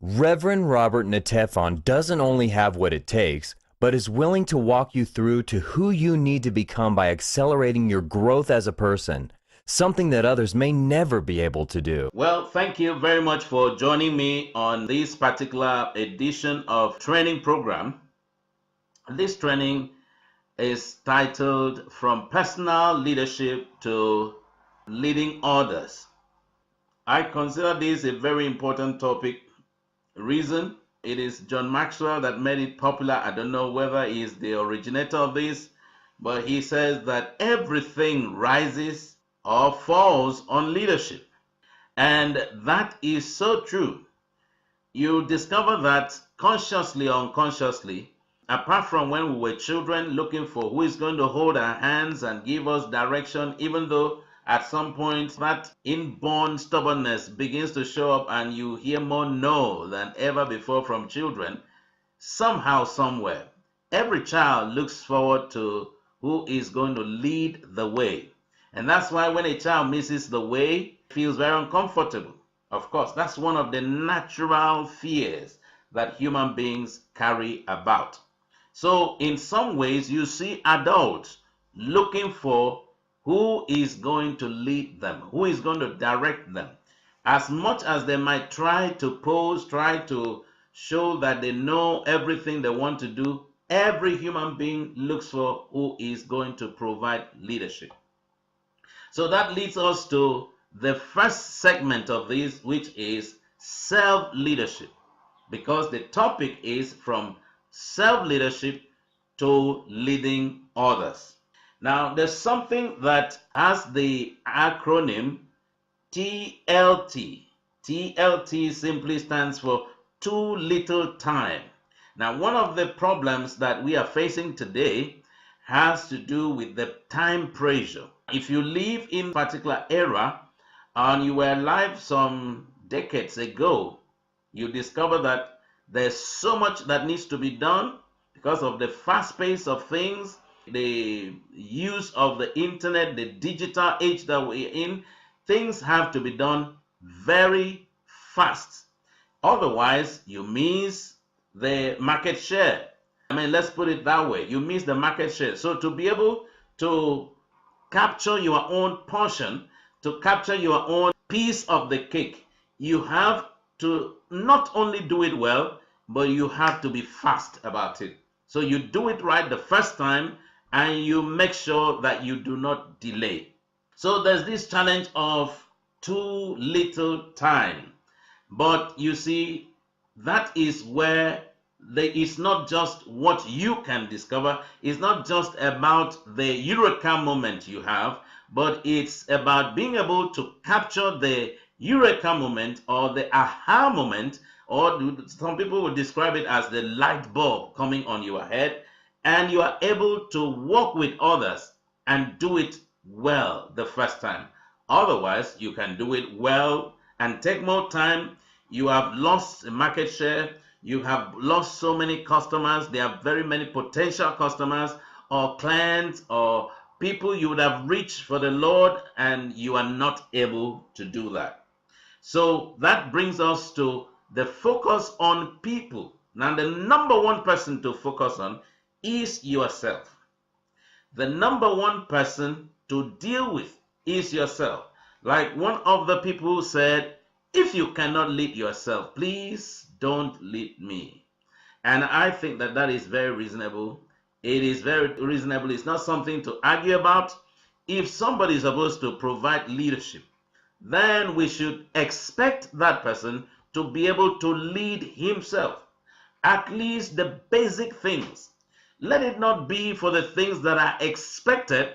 Reverend Robert Ntefon doesn't only have what it takes, but is willing to walk you through to who you need to become by accelerating your growth as a person, something that others may never be able to do. Well, thank you very much for joining me on this particular edition of training program. This training is titled From Personal Leadership to Leading Others. I consider this a very important topic. Reason, it is John Maxwell that made it popular. I don't know whether he is the originator of this, but he says that everything rises or falls on leadership. And that is so true. You discover that consciously or unconsciously, apart from when we were children looking for who is going to hold our hands and give us direction, even though at some point that inborn stubbornness begins to show up and you hear more no than ever before from children, somehow, somewhere, every child looks forward to who is going to lead the way. And that's why when a child misses the way, it feels very uncomfortable. Of course, that's one of the natural fears that human beings carry about. So in some ways, you see adults looking for who is going to lead them, who is going to direct them. As much as they might try to pose, try to show that they know everything they want to do, every human being looks for who is going to provide leadership. So that leads us to the first segment of this, which is self-leadership, because the topic is from self-leadership to leading others. Now, there's something that has the acronym TLT. TLT simply stands for too little time. Now, one of the problems that we are facing today has to do with the time pressure. If you live in a particular era and you were alive some decades ago, you discover that there's so much that needs to be done because of the fast pace of things, the use of the internet, the digital age that we're in. Things have to be done very fast. Otherwise, you miss the market share. I mean, let's put it that way. You miss the market share. So to be able to capture your own portion, to capture your own piece of the cake, you have to not only do it well, but you have to be fast about it. So you do it right the first time and you make sure that you do not delay. So there's this challenge of too little time. But you see, that is where it's not just what you can discover. It's not just about the eureka moment you have, but it's about being able to capture the eureka moment or the aha moment, or some people would describe it as the light bulb coming on your head, and you are able to work with others and do it well the first time. Otherwise, you can do it well and take more time. You have lost market share. You have lost so many customers. There are very many potential customers or clients or people you would have reached for the Lord, and you are not able to do that. So that brings us to the focus on people. Now, the number one person to focus on is yourself. The number one person to deal with is yourself. Like one of the people said, if you cannot lead yourself, please don't lead me. And I think that that is very reasonable. It is very reasonable. It's not something to argue about. If somebody is supposed to provide leadership, then we should expect that person to be able to lead himself. At least the basic things. Let it not be for the things that are expected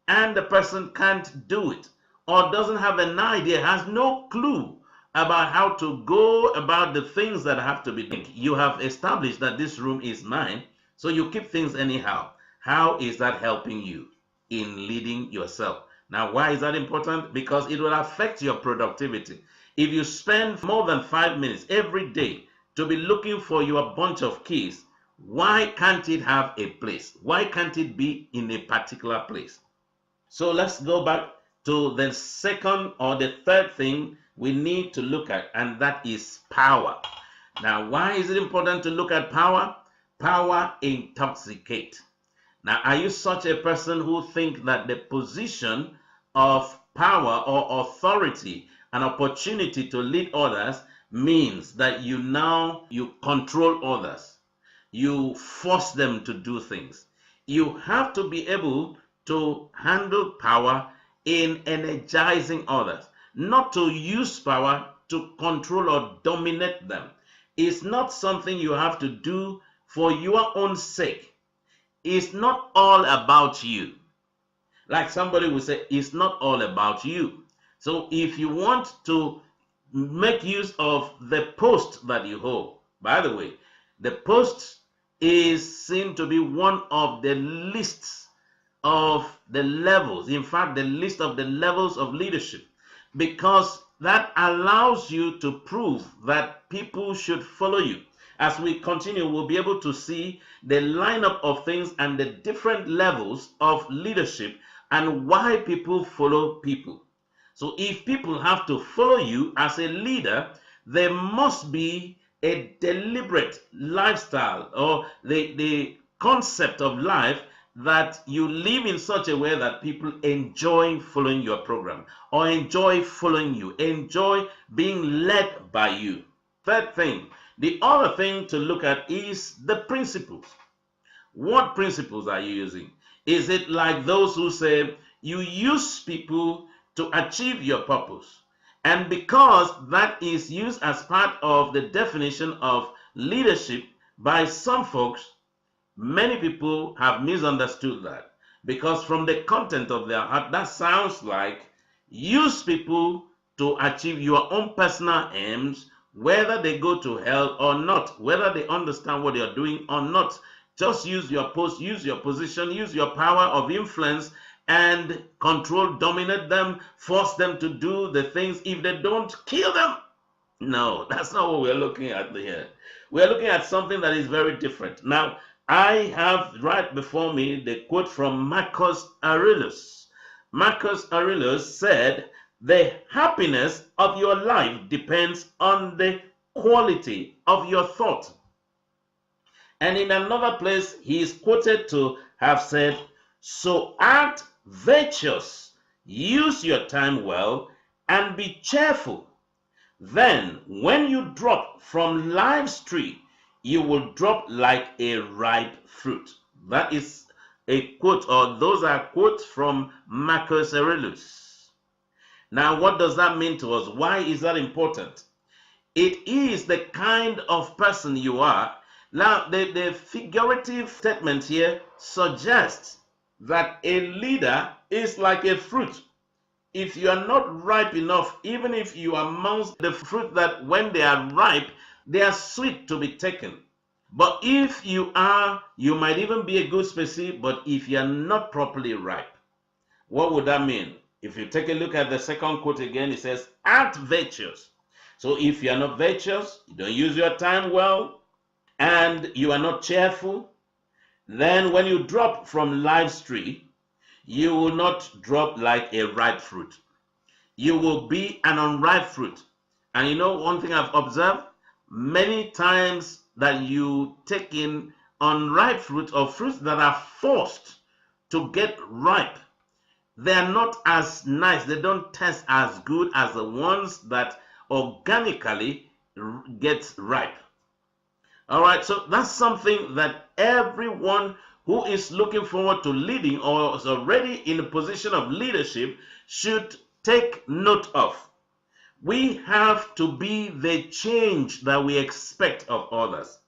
and the person can't do it or doesn't have an idea, has no clue about how to go about the things that have to be done. You have established that this room is mine, so you keep things anyhow. How is that helping you in leading yourself? Now, why is that important? Because it will affect your productivity. If you spend more than 5 minutes every day to be looking for your bunch of keys, why can't it have a place? Why can't it be in a particular place? So let's go back to the second or the third thing we need to look at, and that is power. Now, why is it important to look at power? Power intoxicates. Now, are you such a person who think that the position of power or authority, an opportunity to lead others, means that you control others? You force them to do things. You have to be able to handle power in energizing others, not to use power to control or dominate them. It's not something you have to do for your own sake. It's not all about you. Like somebody will say, it's not all about you. So if you want to make use of the post that you hold, by the way, the post is seen to be one of the lists of the levels, in fact, the list of the levels of leadership, because that allows you to prove that people should follow you. As we continue, we'll be able to see the lineup of things and the different levels of leadership and why people follow people. So if people have to follow you as a leader, there must be a deliberate lifestyle or the concept of life that you live in such a way that people enjoy following your program or enjoy following you, enjoy being led by you. Third thing, the other thing to look at is the principles. What principles are you using? Is it like those who say you use people to achieve your purpose? And because that is used as part of the definition of leadership by some folks, many people have misunderstood that, because from the content of their heart, that sounds like use people to achieve your own personal aims, whether they go to hell or not, whether they understand what you're doing or not. Just use your post, use your position, use your power of influence and control, dominate them, force them to do the things. If they don't, kill them. No, that's not what we're looking at here. We're looking at something that is very different. Now, I have right before me the quote from Marcus Aurelius. Marcus Aurelius said, "The happiness of your life depends on the quality of your thought." And in another place, he is quoted to have said, "So act virtuous, use your time well, and be cheerful. Then, when you drop from life's tree, you will drop like a ripe fruit." That is a quote, or those are quotes from Marcus Aurelius. Now, what does that mean to us? Why is that important? It is the kind of person you are. Now, the figurative statement here suggests that a leader is like a fruit. If you are not ripe enough, even if you are amongst the fruit that when they are ripe, they are sweet to be taken. But if you are, you might even be a good species, but if you are not properly ripe, what would that mean? If you take a look at the second quote again, it says, "Act virtuous." So if you are not virtuous, you don't use your time well, and you are not cheerful, then when you drop from life's tree, you will not drop like a ripe fruit. You will be an unripe fruit. And you know one thing I've observed? Many times that you take in unripe fruit or fruits that are forced to get ripe, they are not as nice. They don't taste as good as the ones that organically get ripe. All right, so that's something that everyone who is looking forward to leading or is already in a position of leadership should take note of. We have to be the change that we expect of others.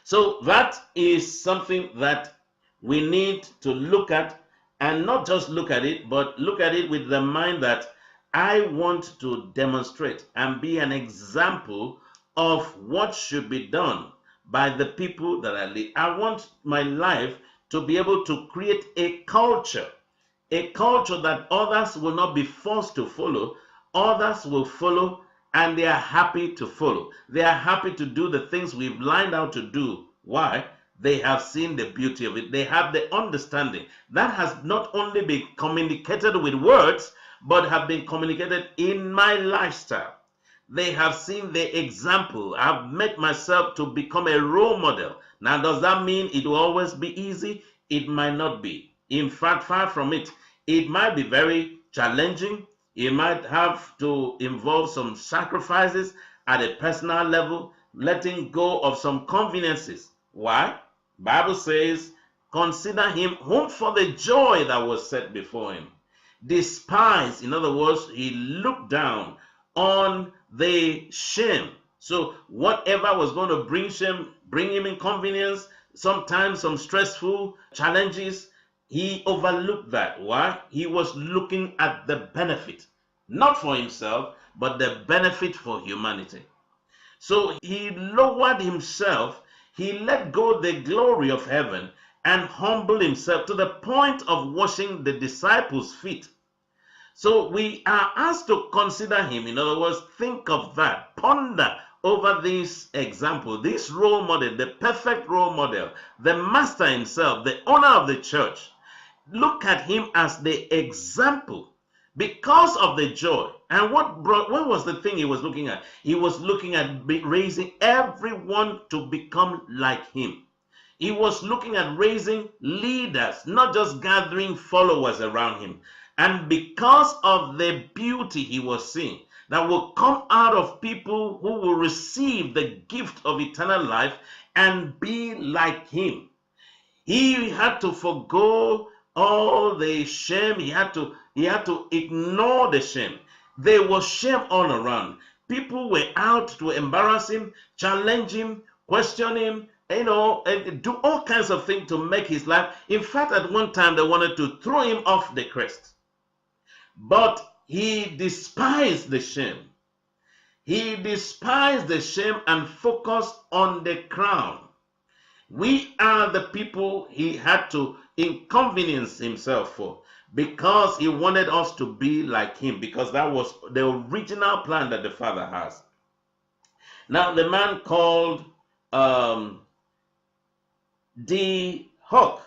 So that is something that we need to look at, and not just look at it, but look at it with the mind that I want to demonstrate and be an example of what should be done by the people that I lead. I want my life to be able to create a culture that others will not be forced to follow. Others will follow, and they are happy to follow. They are happy to do the things we've lined out to do. Why? They have seen the beauty of it. They have the understanding. That has not only been communicated with words, but have been communicated in my lifestyle. They have seen the example. I've made myself to become a role model. Now, does that mean it will always be easy? It might not be. In fact, far from it. It might be very challenging. It might have to involve some sacrifices at a personal level, letting go of some conveniences. Why? Bible says, consider him whom for the joy that was set before him despised. In other words, he looked down on the shame. So whatever was going to bring shame, bring him inconvenience, sometimes some stressful challenges, he overlooked that. Why? He was looking at the benefit, not for himself, but the benefit for humanity. So he lowered himself, he let go the glory of heaven and humbled himself to the point of washing the disciples' feet. So we are asked to consider him. In other words, think of that. Ponder over this example, this role model, the perfect role model, the master himself, the owner of the church. Look at him as the example because of the joy. And what was the thing he was looking at? He was looking at raising everyone to become like him. He was looking at raising leaders, not just gathering followers around him. And because of the beauty he was seeing that will come out of people who will receive the gift of eternal life and be like him, he had to forgo all the shame. He had to ignore the shame. There was shame all around. People were out to embarrass him, challenge him, question him, and do all kinds of things to make his life. In fact, at one time, they wanted to throw him off the crest. But he despised the shame. He despised the shame and focused on the crown. We are the people he had to inconvenience himself for, because he wanted us to be like him, because that was the original plan that the Father has. Now, the man called D. Hook,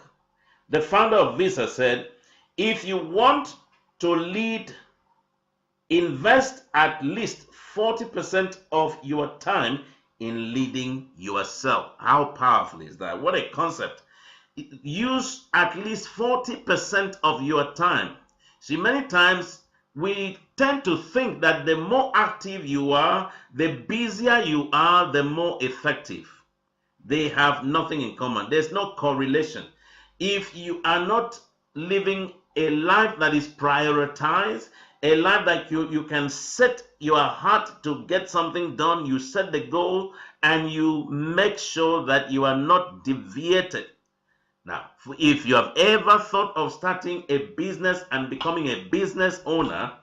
the founder of Visa, said, if you want to lead, invest at least 40% of your time in leading yourself. How powerful is that? What a concept. Use at least 40% of your time. See, many times we tend to think that the more active you are, the busier you are, the more effective. They have nothing in common. There's no correlation. If you are not living a life that is prioritized, a life that you can set your heart to get something done, you set the goal and you make sure that you are not deviated. Now, if you have ever thought of starting a business and becoming a business owner,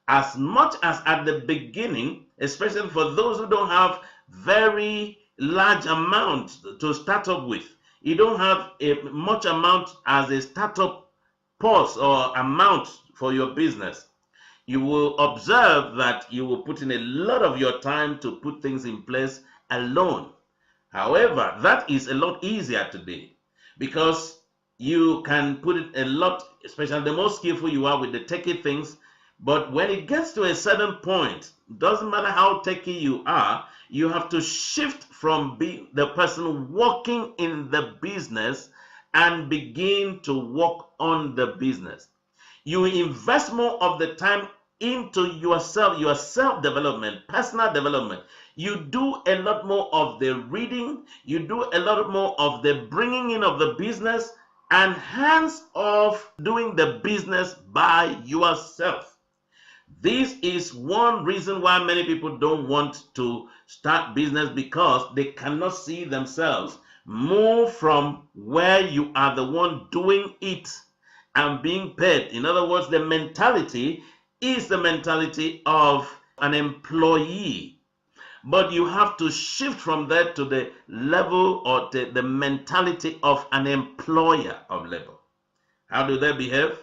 as much as at the beginning, especially for those who don't have very large amount to start up with, you don't have a much amount as a startup purse or amount for your business, you will observe that you will put in a lot of your time to put things in place alone. However, that is a lot easier today because you can put it a lot, especially the more skillful you are with the techie things. But when it gets to a certain point, doesn't matter how techie you are, you have to shift from being the person working in the business and begin to work on the business. You invest more of the time into yourself, your self-development, personal development. You do a lot more of the reading, you do a lot more of the bringing in of the business, and hands off doing the business by yourself. This is one reason why many people don't want to start business, because they cannot see themselves move from where you are the one doing it and being paid. In other words, the mentality is the mentality of an employee. But you have to shift from that to the level or the mentality of an employer of labor. How do they behave?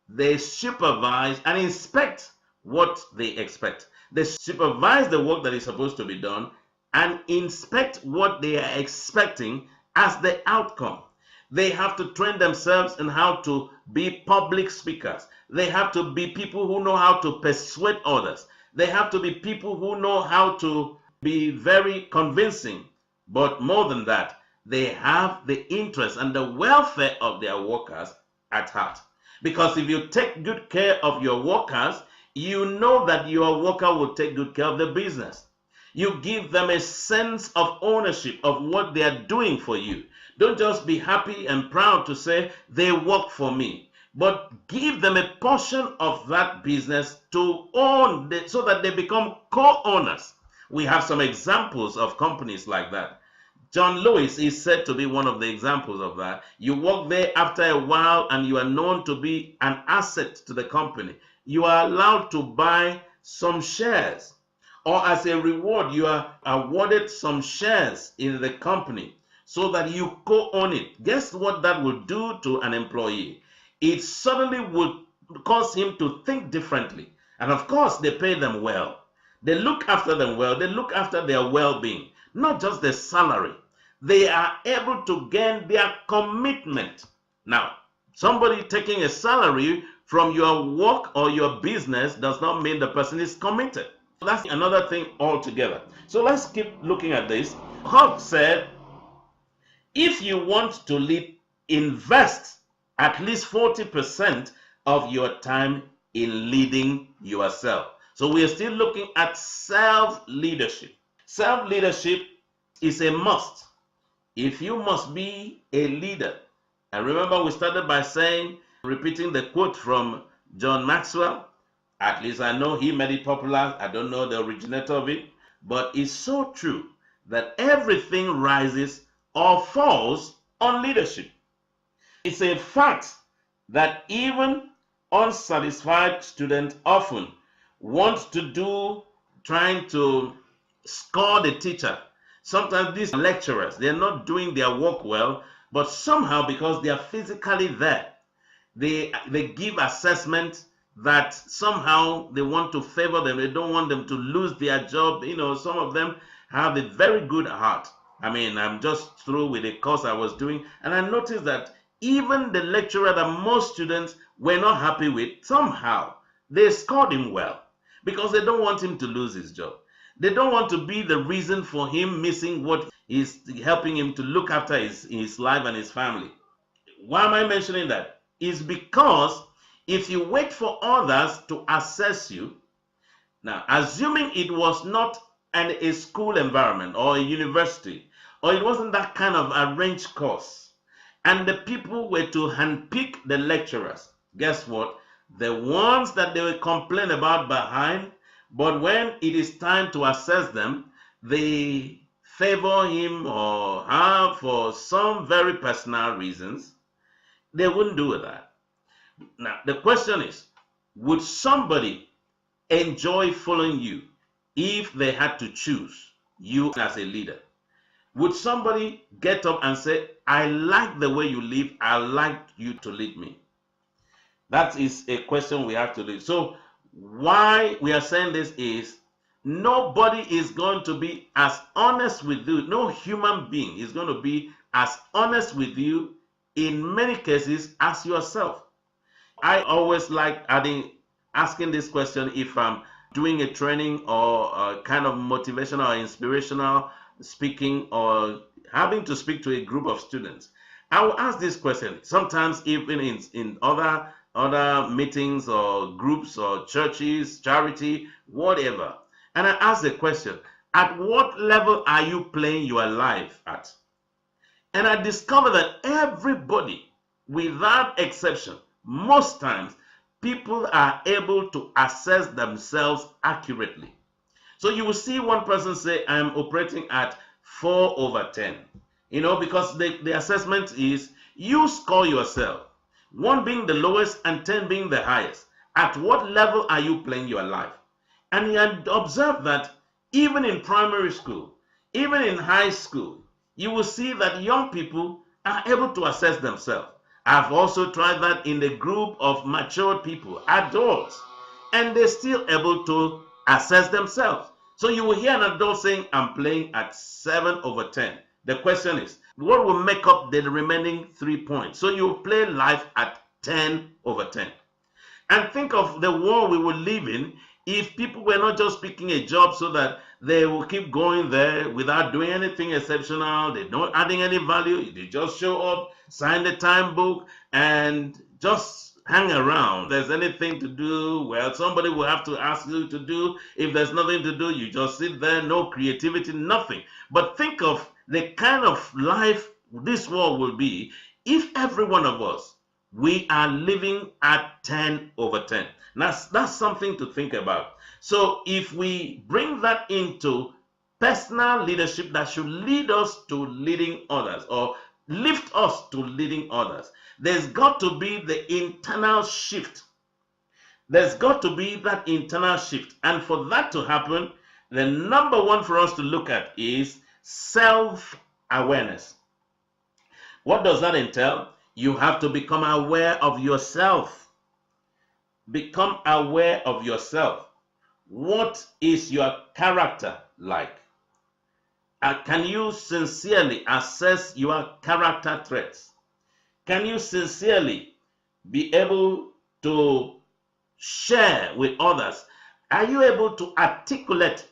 They supervise and inspect what they expect. They supervise the work that is supposed to be done and inspect what they are expecting as the outcome. They have to train themselves in how to be public speakers. They have to be people who know how to persuade others. They have to be people who know how to be very convincing. But more than that, they have the interest and the welfare of their workers at heart. Because if you take good care of your workers, you know that your worker will take good care of the business. You give them a sense of ownership of what they are doing for you. Don't just be happy and proud to say they work for me, but give them a portion of that business to own so that they become co-owners. We have some examples of companies like that. John Lewis is said to be one of the examples of that. You work there after a while and you are known to be an asset to the company. You are allowed to buy some shares, or as a reward, you are awarded some shares in the company so that you co-own it. Guess what that will do to an employee? It suddenly would cause him to think differently. And of course, they pay them well. They look after them well. They look after their well-being, not just their salary. They are able to gain their commitment. Now, somebody taking a salary from your work or your business does not mean the person is committed. That's another thing altogether. So let's keep looking at this. Hogg said, if you want to lead, invest at least 40% of your time in leading yourself. So we are still looking at self-leadership. Self-leadership is a must if you must be a leader. And remember, we started by saying, repeating the quote from John Maxwell. At least I know he made it popular. I don't know the originator of it. But it's so true that everything rises or falls on leadership. It's a fact that even unsatisfied students often want to do, trying to score the teacher. Sometimes these lecturers, they're not doing their work well, but somehow because they are physically there, they give assessment that somehow they want to favor them. They don't want them to lose their job. You know, some of them have a very good heart. I mean, I'm just through with a course I was doing, and I noticed that even the lecturer that most students were not happy with, somehow they scored him well because they don't want him to lose his job. They don't want to be the reason for him missing what is helping him to look after his life and his family. Why am I mentioning that? It's because if you wait for others to assess you, now assuming it was not a school environment or a university, or it wasn't that kind of arranged course, and the people were to handpick the lecturers, guess what? The ones that they will complain about behind, but when it is time to assess them, they favor him or her for some very personal reasons. They wouldn't do that. Now, the question is, would somebody enjoy following you if they had to choose you as a leader? Would somebody get up and say, I like the way you live, I like you to lead me? That is a question we have to do. So why we are saying this is, nobody is going to be as honest with you. No human being is going to be as honest with you in many cases as yourself. I always like asking this question if I'm doing a training or a kind of motivational or inspirational speaking or having to speak to a group of students. I will ask this question sometimes even in other meetings or groups or churches, charity, whatever. And I ask the question, at what level are you playing your life at? And I discover that everybody, without exception, most times, people are able to assess themselves accurately. So you will see one person say, I am operating at 4/10. You know, because the assessment is, you score yourself. 1 being the lowest and 10 being the highest. At what level are you playing your life? And you observe that even in primary school, even in high school, you will see that young people are able to assess themselves. I've also tried that in the group of matured people, adults, and they're still able to assess themselves. So you will hear an adult saying, I'm playing at 7/10. The question is, what will make up the remaining 3 points? So you play life at 10/10. And think of the world we will live in If people were not just picking a job so that they will keep going there without doing anything exceptional, they're not adding any value, they just show up, sign the time book, and just hang around. If there's anything to do, well, somebody will have to ask you to do. If there's nothing to do, you just sit there, no creativity, nothing. But think of the kind of life this world will be if every one of us, we are living at 10 over 10. That's something to think about. So if we bring that into personal leadership that should lead us to leading others or lift us to leading others, there's got to be the internal shift. There's got to be that internal shift. And for that to happen, the number one for us to look at is self-awareness. What does that entail? You have to become aware of yourself. Become aware of yourself. What is your character like? Can you sincerely assess your character traits? Can you sincerely be able to share with others? Are you able to articulate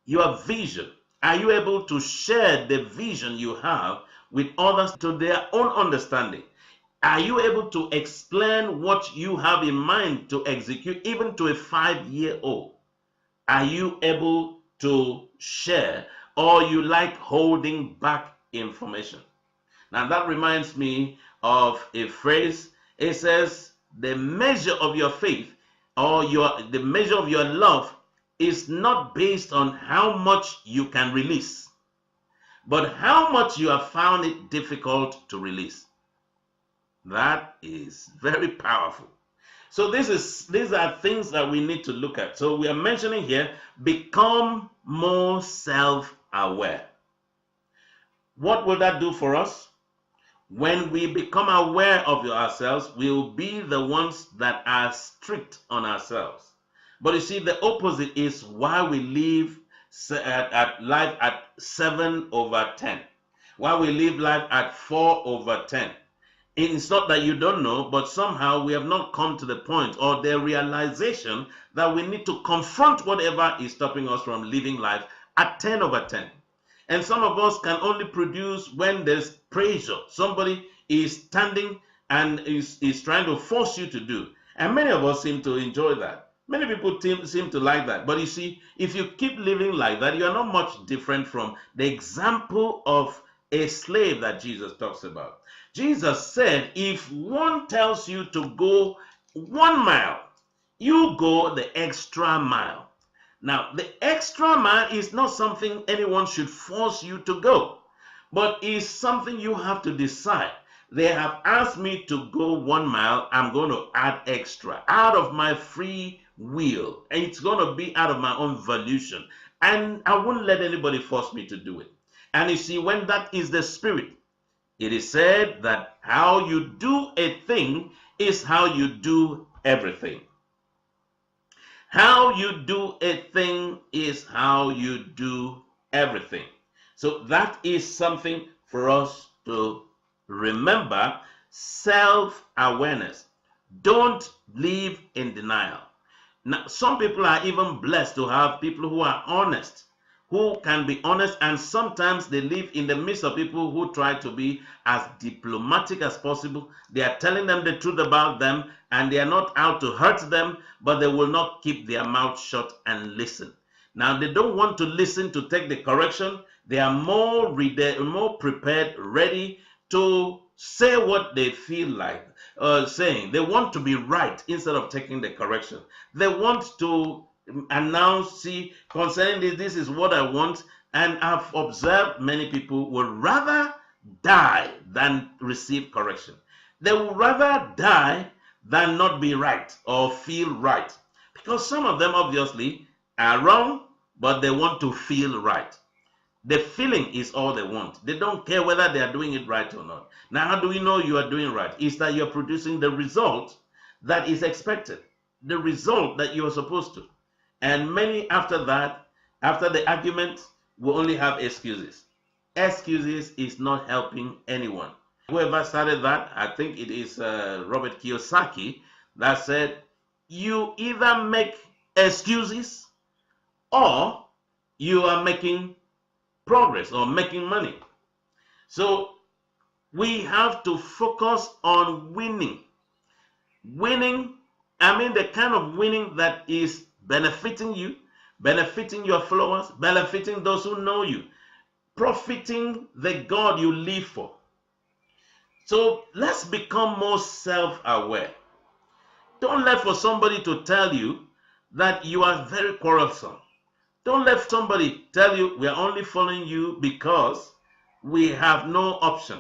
your vision? Are you able to share the vision you have with others to their own understanding? Are you able to explain what you have in mind to execute even to a 5-year-old? Are you able to share, or you like holding back information? Now that reminds me of a phrase. It says the measure of your faith or the measure of your love is not based on how much you can release, but how much you have found it difficult to release. That is very powerful. So these are things that we need to look at. So we are mentioning here, become more self-aware. What will that do for us? When we become aware of ourselves, we'll be the ones that are strict on ourselves. But you see, the opposite is why we live life at 7 over 10. Why we live life at 4 over 10. It's not that you don't know, but somehow we have not come to the point or the realization that we need to confront whatever is stopping us from living life at 10 over 10. And some of us can only produce when there's pressure. Somebody is standing and is trying to force you to do. And many of us seem to enjoy that. Many people seem to like that. But you see, if you keep living like that, you are not much different from the example of a slave that Jesus talks about. Jesus said, if one tells you to go 1 mile, you go the extra mile. Now, the extra mile is not something anyone should force you to go, but is something you have to decide. They have asked me to go 1 mile, I'm going to add extra out of my free will. And it's going to be out of my own volition. And I won't let anybody force me to do it. And you see, when that is the spirit, it is said that how you do a thing is how you do everything. How you do a thing is how you do everything. So that is something for us to remember. Self-awareness. Don't live in denial. Now, some people are even blessed to have people who are honest, who can be honest, and sometimes they live in the midst of people who try to be as diplomatic as possible. They are telling them the truth about them, and they are not out to hurt them, but they will not keep their mouth shut and listen. Now, they don't want to listen to take the correction. They are more prepared, ready to say what they feel like saying. They want to be right instead of taking the correction. They want to announce, see, concerning this is what I want. And I've observed many people would rather die than receive correction. They would rather die than not be right or feel right. Because some of them obviously are wrong, but they want to feel right. The feeling is all they want. They don't care whether they are doing it right or not. Now, how do we know you are doing right? It's that you're producing the result that is expected, the result that you are supposed to. And many after that, after the argument, will only have excuses. Excuses is not helping anyone. Whoever started that, I think it is Robert Kiyosaki, that said, you either make excuses, or you are making progress or making money. So we have to focus on winning. Winning, I mean the kind of winning that is benefiting you, benefiting your followers, benefiting those who know you, profiting the God you live for. So let's become more self-aware. Don't let for somebody to tell you that you are very quarrelsome. Don't let somebody tell you we are only following you because we have no option.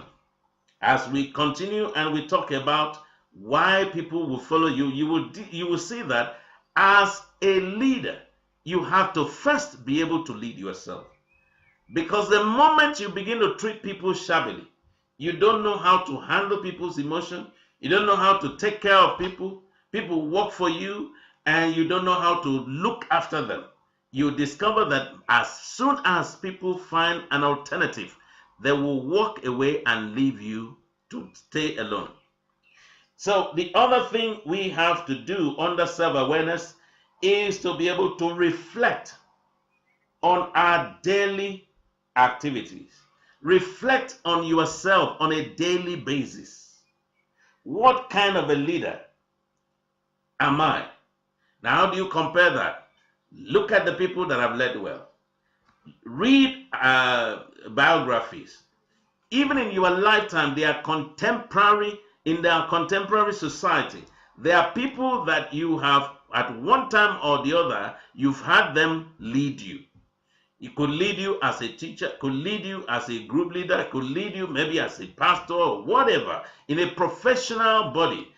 As we continue and we talk about why people will follow you, you will see that as a leader, you have to first be able to lead yourself. Because the moment you begin to treat people shabbily, you don't know how to handle people's emotion, you don't know how to take care of people, people work for you, and you don't know how to look after them. You discover that as soon as people find an alternative, they will walk away and leave you to stay alone. So the other thing we have to do under self-awareness is to be able to reflect on our daily activities. Reflect on yourself on a daily basis. What kind of a leader am I? Now, how do you compare that? Look at the people that have led well. Read biographies. Even in your lifetime, they are contemporary in their contemporary society. There are people that you have, at one time or the other, you've had them lead you. It could lead you as a teacher, could lead you as a group leader, could lead you maybe as a pastor or whatever. In a professional body,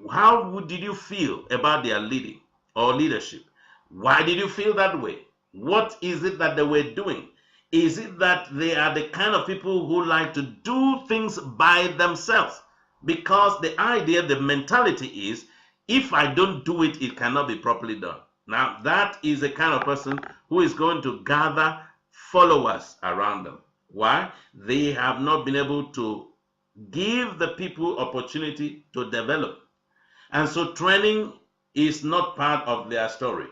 how did you feel about their leading or leadership? Why did you feel that way? What is it that they were doing? Is it that they are the kind of people who like to do things by themselves? Because the idea, the mentality is, if I don't do it, it cannot be properly done. Now, that is the kind of person who is going to gather followers around them. Why? They have not been able to give the people opportunity to develop. And so training is not part of their story.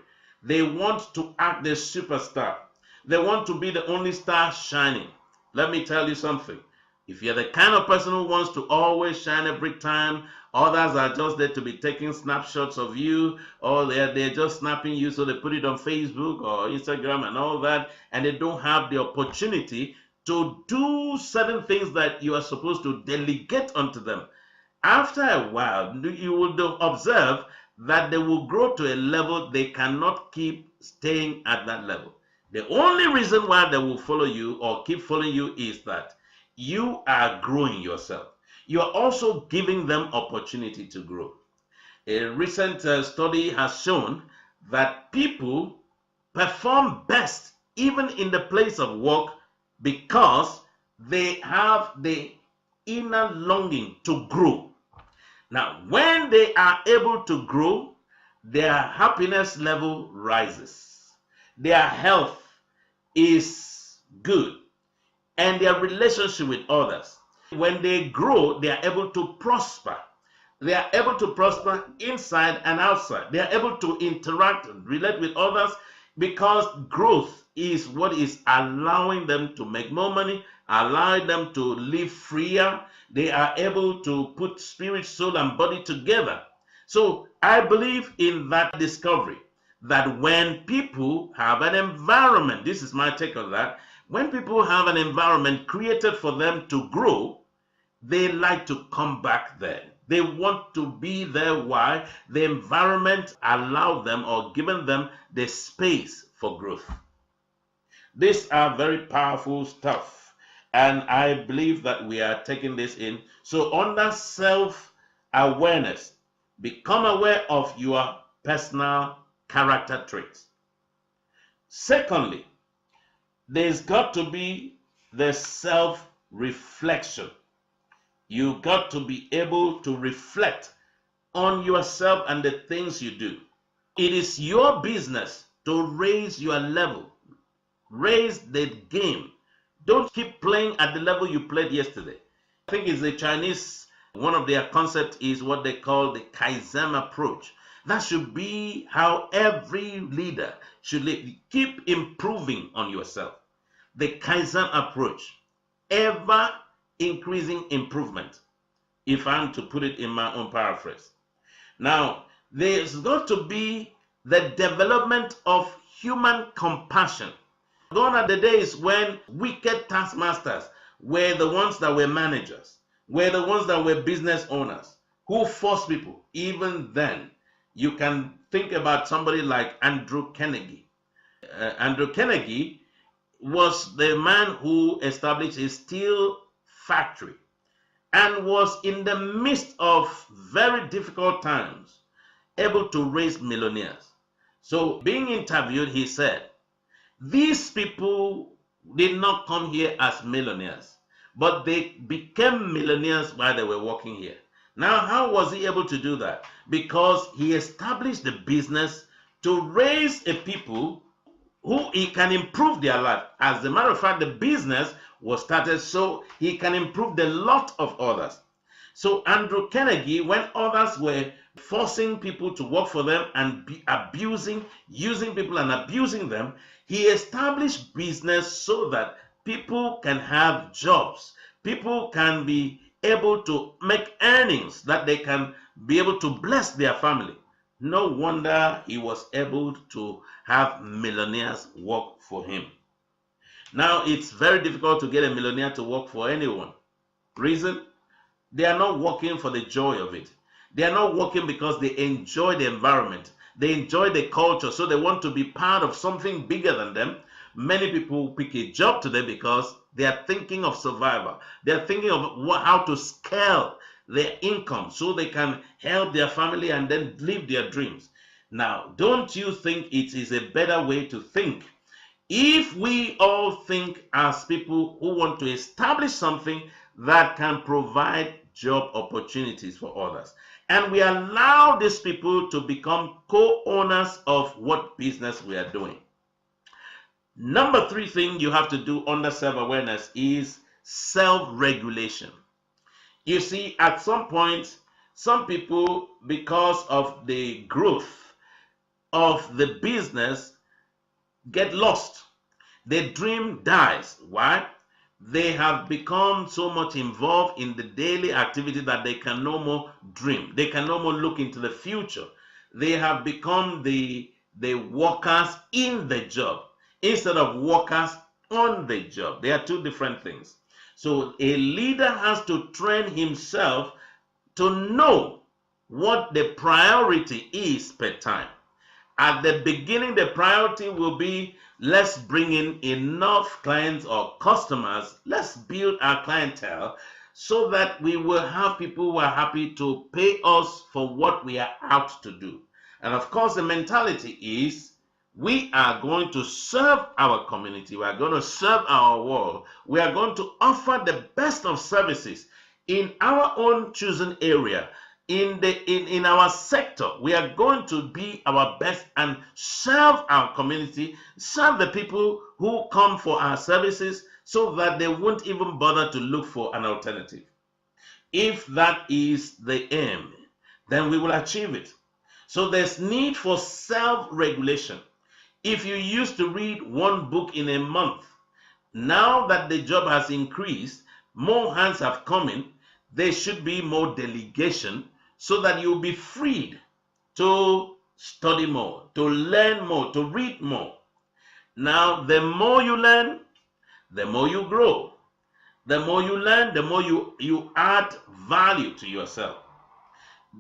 They want to act the superstar. They want to be the only star shining. Let me tell you something. If you're the kind of person who wants to always shine every time, others are just there to be taking snapshots of you, or they're just snapping you so they put it on Facebook or Instagram and all that, and they don't have the opportunity to do certain things that you are supposed to delegate onto them. After a while, you will observe that they will grow to a level they cannot keep staying at that level. The only reason why they will follow you or keep following you is that you are growing yourself. You are also giving them opportunity to grow. A recent study has shown that people perform best even in the place of work because they have the inner longing to grow. Now, when they are able to grow, their happiness level rises. Their health is good, and their relationship with others. When they grow, they are able to prosper. They are able to prosper inside and outside. They are able to interact and relate with others because growth is what is allowing them to make more money, allowing them to live freer. They are able to put spirit, soul, and body together. So I believe in that discovery, that when people have an environment, this is my take on that, when people have an environment created for them to grow, they like to come back there. They want to be there. Why? The environment allowed them or given them the space for growth. These are very powerful stuff, and I believe that we are taking this in. So under self-awareness, become aware of your personal character traits. Secondly, there's got to be the self-reflection. You got to be able to reflect on yourself and the things you do. It is your business to raise your level. Raise the game. Don't keep playing at the level you played yesterday. I think it's the Chinese, one of their concepts is what they call the Kaiser Approach. That should be how every leader should live. Keep improving on yourself. The Kaiser approach, ever increasing improvement, if I'm to put it in my own paraphrase. Now, there's got to be the development of human compassion. Gone are the days when wicked taskmasters were the ones that were managers, were the ones that were business owners, who forced people. Even then, you can think about somebody like Andrew Carnegie. Andrew Carnegie was the man who established a steel factory and was in the midst of very difficult times able to raise millionaires. So being interviewed, he said, these people did not come here as millionaires, but they became millionaires while they were working here. Now, how was he able to do that? Because he established the business to raise a people who he can improve their life. As a matter of fact, the business was started so he can improve the lot of others. So Andrew Carnegie, when others were forcing people to work for them and using people and abusing them, he established business so that people can have jobs. People can be able to make earnings that they can be able to bless their family. No wonder he was able to have millionaires work for him. Now, it's very difficult to get a millionaire to work for anyone. Reason? They are not working for the joy of it. They are not working because they enjoy the environment. They enjoy the culture, so they want to be part of something bigger than them. Many people pick a job today because they are thinking of survival. They are thinking of how to scale their income so they can help their family and then live their dreams. Now, don't you think it is a better way to think? If we all think as people who want to establish something that can provide job opportunities for others, and we allow these people to become co-owners of what business we are doing. Number 3 thing you have to do under self-awareness is self-regulation. You see, at some point, some people, because of the growth of the business, get lost. The dream dies. Why? They have become so much involved in the daily activity that they can no more dream. They can no more look into the future. They have become the workers in the job instead of workers on the job. They are two different things. So a leader has to train himself to know what the priority is per time. At the beginning, the priority will be, let's bring in enough clients or customers. Let's build our clientele so that we will have people who are happy to pay us for what we are out to do. And of course, the mentality is we are going to serve our community. We are going to serve our world. We are going to offer the best of services in our own chosen area. In our sector, we are going to be our best and serve our community, serve the people who come for our services so that they won't even bother to look for an alternative. If that is the aim, then we will achieve it. So there's need for self-regulation. If you used to read one book in a month, now that the job has increased, more hands have come in, there should be more delegation, so that you'll be freed to study more, to learn more, to read more. Now, the more you learn, the more you grow. The more you learn, the more you add value to yourself.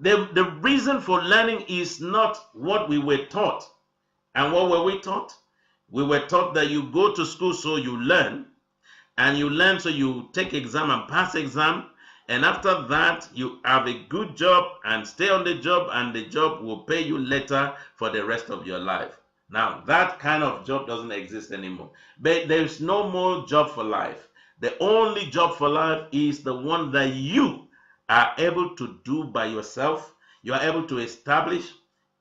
The reason for learning is not what we were taught. And what were we taught? We were taught that you go to school so you learn, and you learn so you take exam and pass exam, and after that, you have a good job and stay on the job, and the job will pay you later for the rest of your life. Now, that kind of job doesn't exist anymore. But there's no more job for life. The only job for life is the one that you are able to do by yourself. You are able to establish,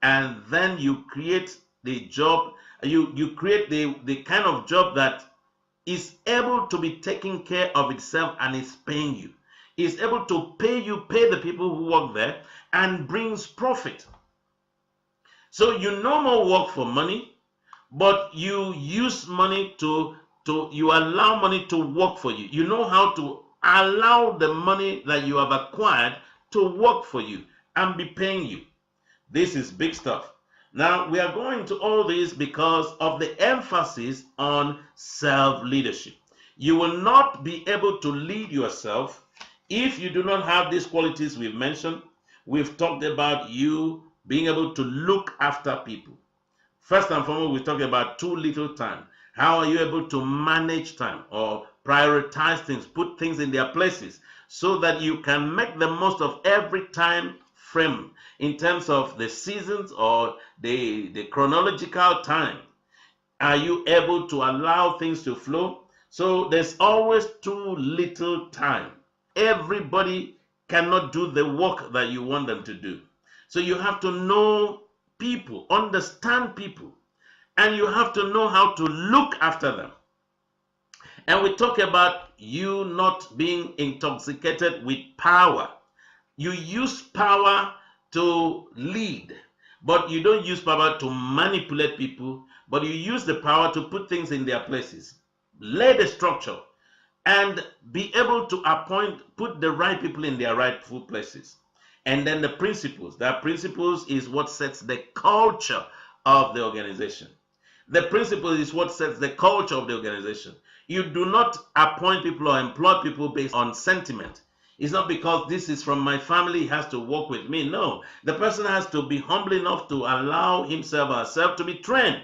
and then you create the job. You create the kind of job that is able to be taking care of itself and is paying you. Is able to pay the people who work there, and brings profit. So you no more work for money, but you use money you allow money to work for you. You know how to allow the money that you have acquired to work for you and be paying you. This is big stuff. Now, we are going to all this because of the emphasis on self-leadership. You will not be able to lead yourself if you do not have these qualities we've mentioned. We've talked about you being able to look after people. First and foremost, we talked about too little time. How are you able to manage time or prioritize things, put things in their places so that you can make the most of every time frame in terms of the seasons or the chronological time? Are you able to allow things to flow? So there's always too little time. Everybody cannot do the work that you want them to do. So you have to know people, understand people, and you have to know how to look after them. And we talk about you not being intoxicated with power. You use power to lead, but you don't use power to manipulate people, but you use the power to put things in their places, lay the structure, and be able to put the right people in their rightful places. And then the principles. That principles is what sets the culture of the organization. The principle is what sets the culture of the organization. You do not appoint people or employ people based on sentiment. It's not because this is from my family, he has to work with me. No, the person has to be humble enough to allow himself or herself to be trained.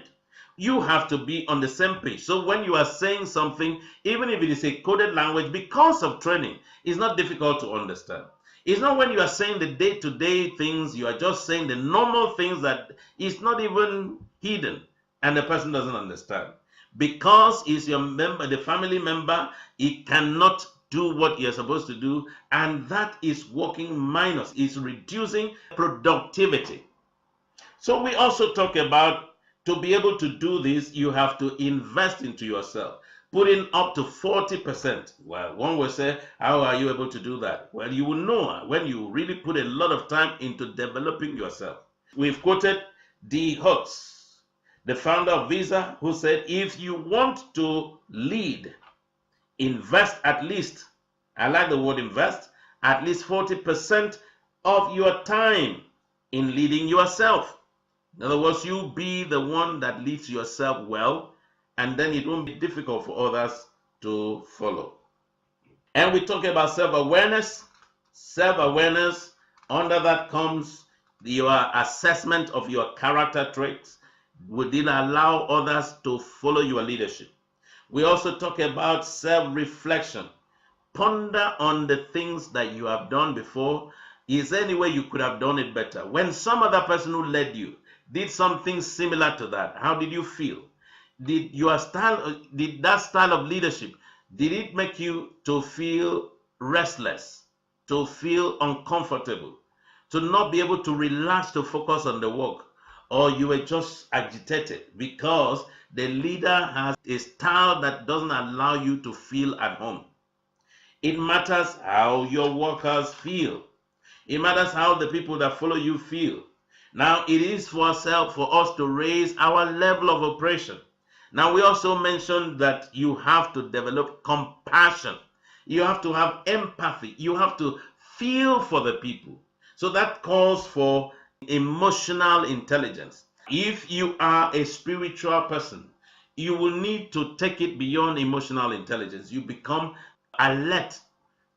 You have to be on the same page. So when you are saying something, even if it is a coded language, because of training, it's not difficult to understand. It's not when you are saying the day-to-day things, you are just saying the normal things that is not even hidden, and the person doesn't understand. Because he's your member, the family member, he cannot do what you're supposed to do, and that is working minus, is reducing productivity. So we also talk about, to be able to do this, you have to invest into yourself, put in up to 40%. Well, one will say, how are you able to do that? Well, you will know when you really put a lot of time into developing yourself. We've quoted D. Hutz, the founder of Visa, who said, if you want to lead, invest at least, I like the word invest, at least 40% of your time in leading yourself. In other words, you be the one that leads yourself well, and then it won't be difficult for others to follow. And we talk about self-awareness. Self-awareness, under that comes your assessment of your character traits. Will it allow others to follow your leadership? We also talk about self-reflection. Ponder on the things that you have done before. Is there any way you could have done it better? When some other person who led you did something similar to that, how did you feel? Did that style of leadership, did it make you to feel restless, to feel uncomfortable, to not be able to relax, to focus on the work? Or you were just agitated because the leader has a style that doesn't allow you to feel at home? It matters how your workers feel. It matters how the people that follow you feel. Now, it is for us to raise our level of operation. Now, we also mentioned that you have to develop compassion. You have to have empathy. You have to feel for the people. So that calls for emotional intelligence. If you are a spiritual person, you will need to take it beyond emotional intelligence. You become alert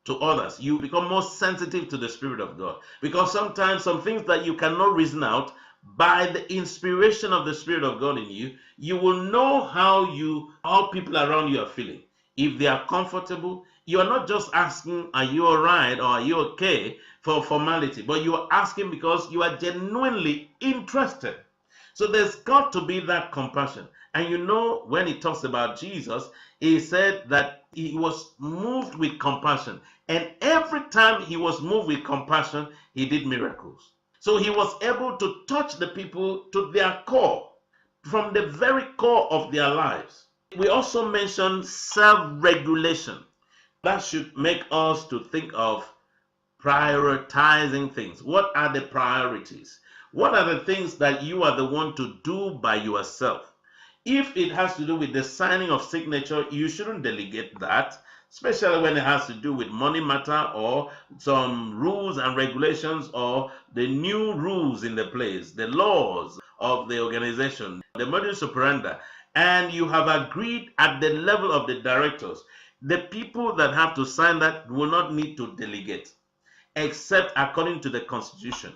to others. You become more sensitive to the Spirit of God. Because sometimes some things that you cannot reason out, by the inspiration of the Spirit of God in you, you will know how people around you are feeling. If they are comfortable, you are not just asking, are you all right or are you okay, for formality, but you are asking because you are genuinely interested. So there's got to be that compassion. And you know, when he talks about Jesus, he said that he was moved with compassion. And every time he was moved with compassion, he did miracles. So he was able to touch the people to their core, from the very core of their lives. We also mentioned self-regulation. That should make us to think of prioritizing things. What are the priorities? What are the things that you are the one to do by yourself? If it has to do with the signing of signature, you shouldn't delegate that, especially when it has to do with money matter or some rules and regulations or the new rules in the place, the laws of the organization, the modus operandi, and you have agreed at the level of the directors. The people that have to sign that will not need to delegate, except according to the Constitution.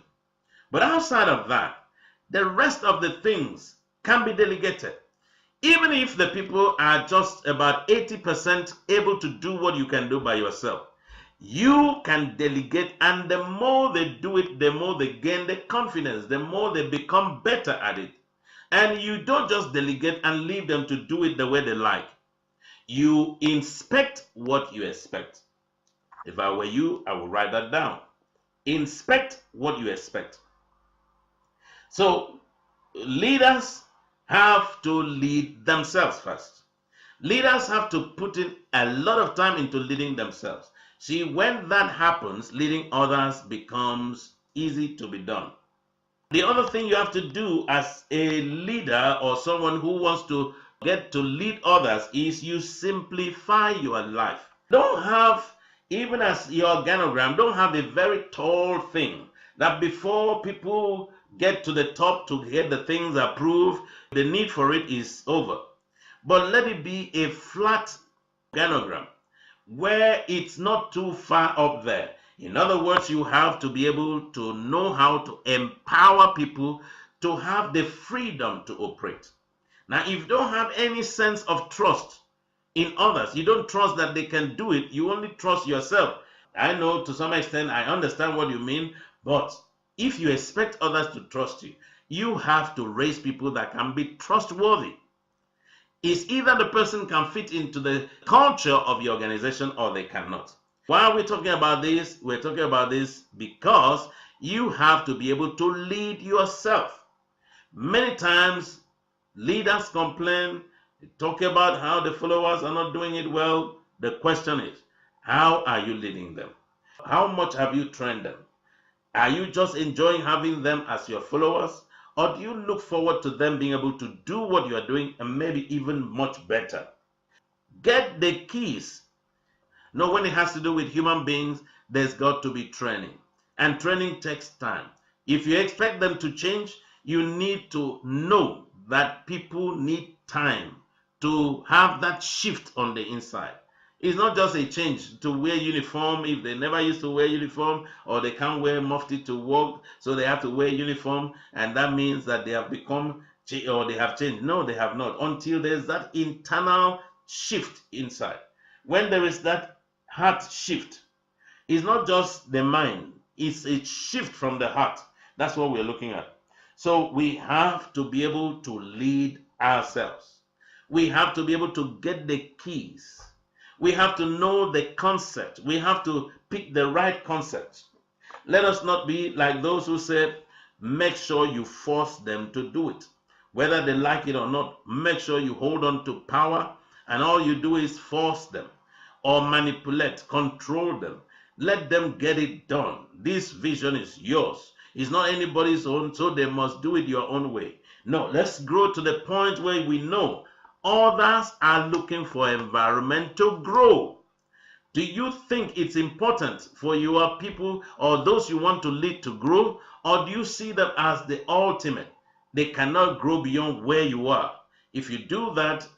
But outside of that, the rest of the things can be delegated. Even if the people are just about 80% able to do what you can do by yourself, you can delegate, and the more they do it, the more they gain the confidence, the more they become better at it. And you don't just delegate and leave them to do it the way they like. You inspect what you expect. If I were you, I would write that down. Inspect what you expect. So leaders have to lead themselves first. Leaders have to put in a lot of time into leading themselves. See, when that happens, leading others becomes easy to be done. The other thing you have to do as a leader or someone who wants to get to lead others is you simplify your life. Don't have, even as your organogram, don't have a very tall thing that before people get to the top to get the things approved, the need for it is over. But let it be a flat organogram where it's not too far up there. In other words, you have to be able to know how to empower people to have the freedom to operate. Now, if you don't have any sense of trust in others, you don't trust that they can do it, you only trust yourself. I know to some extent, I understand what you mean, but if you expect others to trust you, you have to raise people that can be trustworthy. It's either the person can fit into the culture of your organization or they cannot. Why are we talking about this? We're talking about this because you have to be able to lead yourself. Many times, leaders complain, they talk about how the followers are not doing it well. The question is, how are you leading them? How much have you trained them? Are you just enjoying having them as your followers? Or do you look forward to them being able to do what you are doing and maybe even much better? Get the keys. No, when it has to do with human beings, there's got to be training. And training takes time. If you expect them to change, you need to know that people need time to have that shift on the inside. It's not just a change to wear uniform if they never used to wear uniform, or they can't wear mufti to work, so they have to wear uniform, and that means that they have become or they have changed. No, they have not, until there's that internal shift inside. When there is that heart shift, it's not just the mind, it's a shift from the heart. That's what we're looking at. So we have to be able to lead ourselves. We have to be able to get the keys. We have to know the concept. We have to pick the right concept. Let us not be like those who say, make sure you force them to do it. Whether they like it or not, make sure you hold on to power, and all you do is force them or manipulate, control them. Let them get it done. This vision is yours. It's not anybody's own, so they must do it your own way. No, let's grow to the point where we know others are looking for environment to grow. Do you think it's important for your people or those you want to lead to grow? Or do you see them as the ultimate? They cannot grow beyond where you are. If you do that,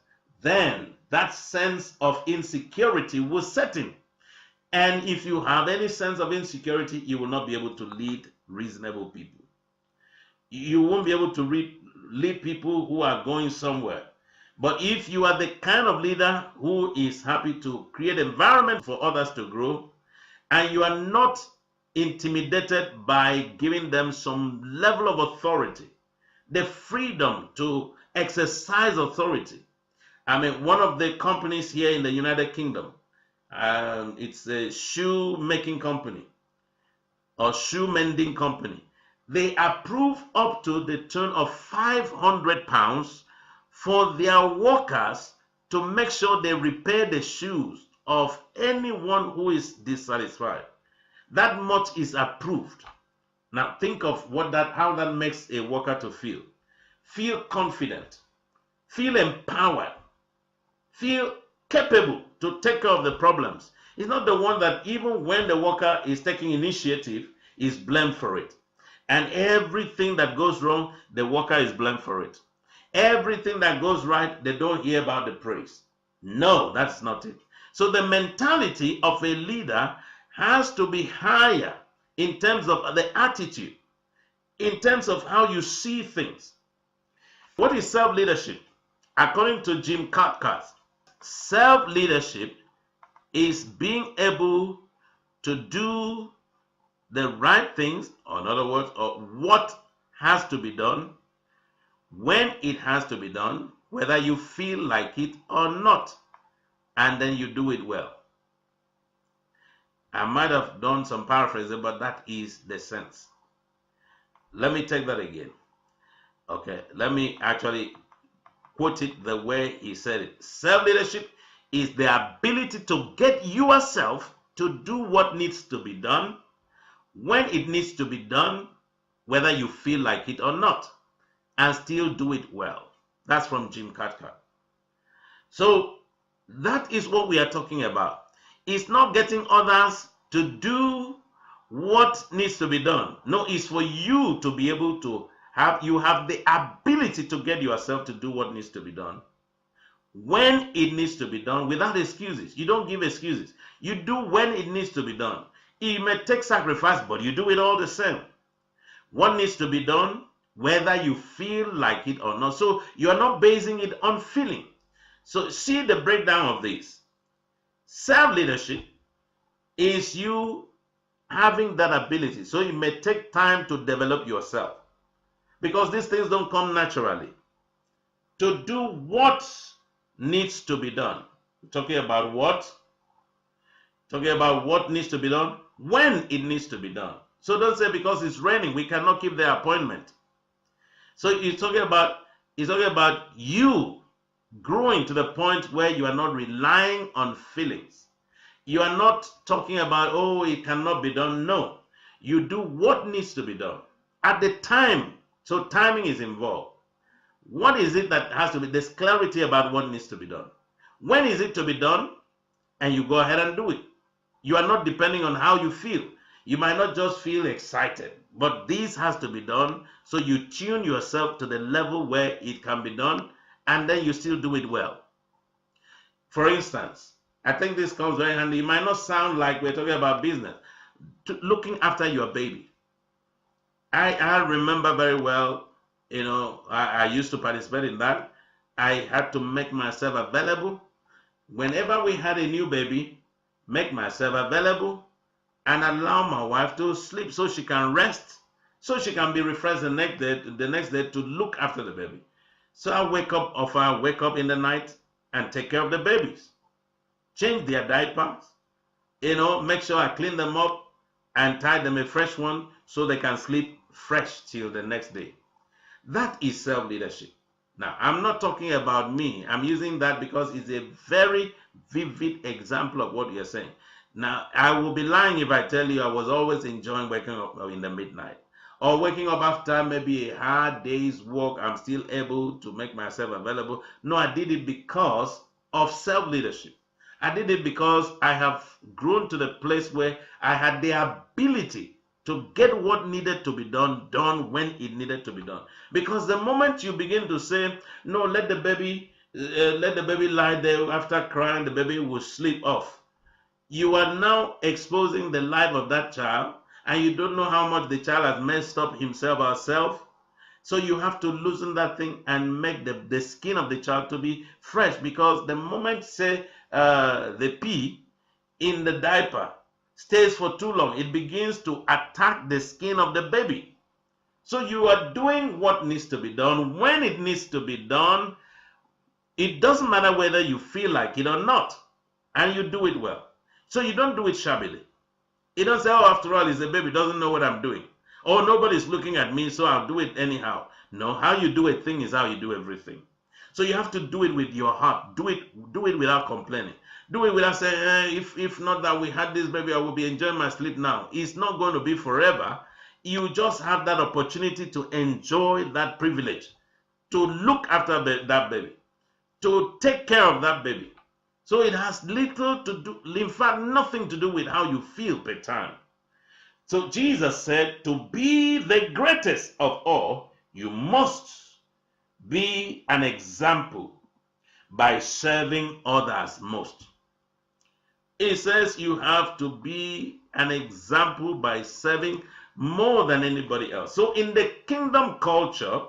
then that sense of insecurity will set in. And if you have any sense of insecurity, you will not be able to lead reasonable people. You won't be able to lead people who are going somewhere. But if you are the kind of leader who is happy to create environment for others to grow, and you are not intimidated by giving them some level of authority, the freedom to exercise authority. I mean, one of the companies here in the United Kingdom, it's a shoe making company or shoe mending company. They approve up to the tune of £500 for their workers to make sure they repair the shoes of anyone who is dissatisfied. That much is approved. Now think of how that makes a worker to feel. Feel confident, feel empowered, feel capable to take care of the problems. It's not the one that even when the worker is taking initiative is blamed for it. And everything that goes wrong, the worker is blamed for it. Everything that goes right, they don't hear about the praise. No, that's not it. So the mentality of a leader has to be higher in terms of the attitude, in terms of how you see things. What is self-leadership? According to Jim Cathcart, self-leadership is being able to do the right things, or in other words, or what has to be done, when it has to be done, whether you feel like it or not, and then you do it well. I might have done some paraphrasing, but that is the sense. Let me take that again. Okay, let me actually quote it the way he said it. Self-leadership is the ability to get yourself to do what needs to be done, when it needs to be done, whether you feel like it or not, and still do it well. That's from Jim Cathcart. So that is what we are talking about. It's not getting others to do what needs to be done. No, it's for you to be able to have the ability to get yourself to do what needs to be done, when it needs to be done, without excuses. You don't give excuses. You do when it needs to be done. It may take sacrifice, but you do it all the same. What needs to be done, whether you feel like it or not. So you are not basing it on feeling. So see the breakdown of this. Self-leadership is you having that ability. So it may take time to develop yourself, because these things don't come naturally. To do what needs to be done. Talking about what? Talking about what needs to be done, when it needs to be done. So don't say because it's raining, we cannot keep the appointment. So he's talking about you growing to the point where you are not relying on feelings. You are not talking about, oh, it cannot be done. No, you do what needs to be done at the time. So timing is involved. What is it that has to be? There's clarity about what needs to be done. When is it to be done? And you go ahead and do it. You are not depending on how you feel. You might not just feel excited, but this has to be done. So you tune yourself to the level where it can be done, and then you still do it well. For instance, I think this comes very handy. It might not sound like we're talking about business. Looking after your baby. I remember very well, I used to participate in that. I had to make myself available. Whenever we had a new baby, make myself available and allow my wife to sleep so she can rest, so she can be refreshed the next day to look after the baby. So I wake up in the night and take care of the babies, change their diapers, make sure I clean them up and tie them a fresh one so they can sleep fresh till the next day. That is self-leadership. Now, I'm not talking about me. I'm using that because it's a very vivid example of what you're saying. Now, I will be lying if I tell you I was always enjoying waking up in the midnight, or waking up after maybe a hard day's work. I'm still able to make myself available. No, I did it because of self-leadership. I did it because I have grown to the place where I had the ability to get what needed to be done when it needed to be done. Because the moment you begin to say, no, let the baby lie there, after crying, the baby will sleep off, you are now exposing the life of that child, and you don't know how much the child has messed up himself or herself. So you have to loosen that thing and make the skin of the child to be fresh, because the moment, say, the pee in the diaper stays for too long, it begins to attack the skin of the baby. So you are doing what needs to be done when it needs to be done. It doesn't matter whether you feel like it or not, and you do it well. So you don't do it shabbily. You don't say, oh, after all, it's a baby, doesn't know what I'm doing. Oh, nobody's looking at me, so I'll do it anyhow. No, how you do a thing is how you do everything. So you have to do it with your heart. Do it without complaining. Do it without saying, if not that we had this baby, I will be enjoying my sleep now. It's not going to be forever. you just have that opportunity to enjoy that privilege, to look after that baby, to take care of that baby. So it has little to do, in fact, nothing to do with how you feel per time. So Jesus said, to be the greatest of all, you must be an example by serving others most. It says you have to be an example by serving more than anybody else. So in the kingdom culture,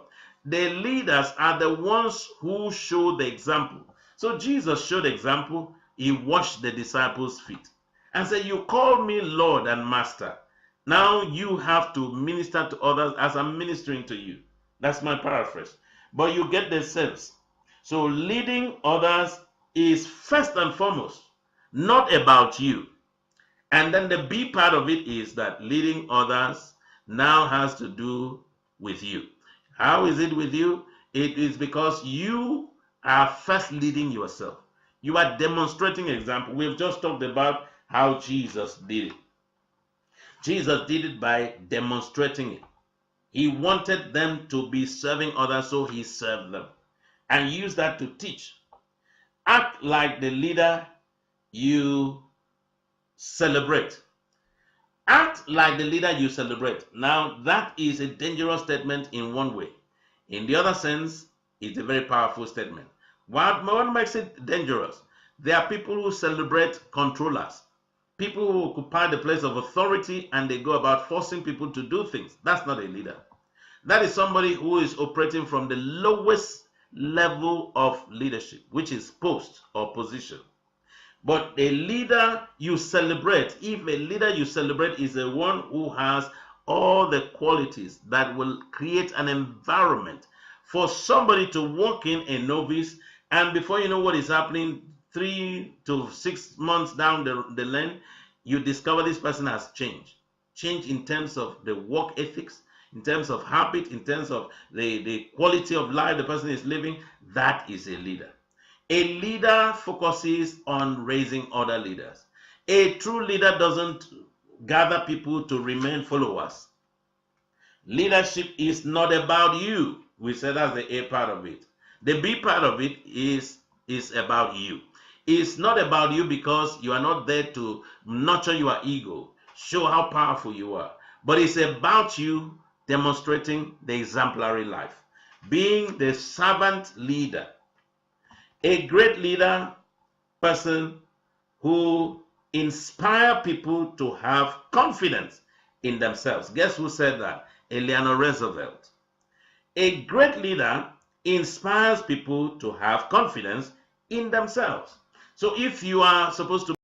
the leaders are the ones who show the example. So Jesus showed example. He washed the disciples' feet and said, you call me Lord and Master. Now you have to minister to others as I'm ministering to you. That's my paraphrase. But you get the sense. So leading others is first and foremost not about you. And then the B part of it is that leading others now has to do with you. How is it with you? It is because you are first leading yourself. You are demonstrating example. We've just talked about how Jesus did it. Jesus did it by demonstrating it. He wanted them to be serving others, so he served them and used that to teach. Act like the leader you celebrate. Act like the leader you celebrate. Now, that is a dangerous statement in one way. In the other sense, it's a very powerful statement. What makes it dangerous? There are people who celebrate controllers, people who occupy the place of authority and they go about forcing people to do things. That's not a leader. That is somebody who is operating from the lowest level of leadership, which is post or position. But a leader you celebrate, if a leader you celebrate is the one who has all the qualities that will create an environment for somebody to walk in, a novice, and before you know what is happening, 3 to 6 months down the lane, you discover this person has changed. Change in terms of the work ethics, in terms of habit, in terms of the quality of life the person is living. That is a leader. A leader focuses on raising other leaders. A true leader doesn't gather people to remain followers. Leadership is not about you. We said that's the A part of it. The B part of it is about you. It's not about you because you are not there to nurture your ego, show how powerful you are. But it's about you demonstrating the exemplary life, being the servant leader. A great leader, person who inspire people to have confidence in themselves. Guess who said that? Eleanor Roosevelt. A great leader inspires people to have confidence in themselves. So if you are supposed to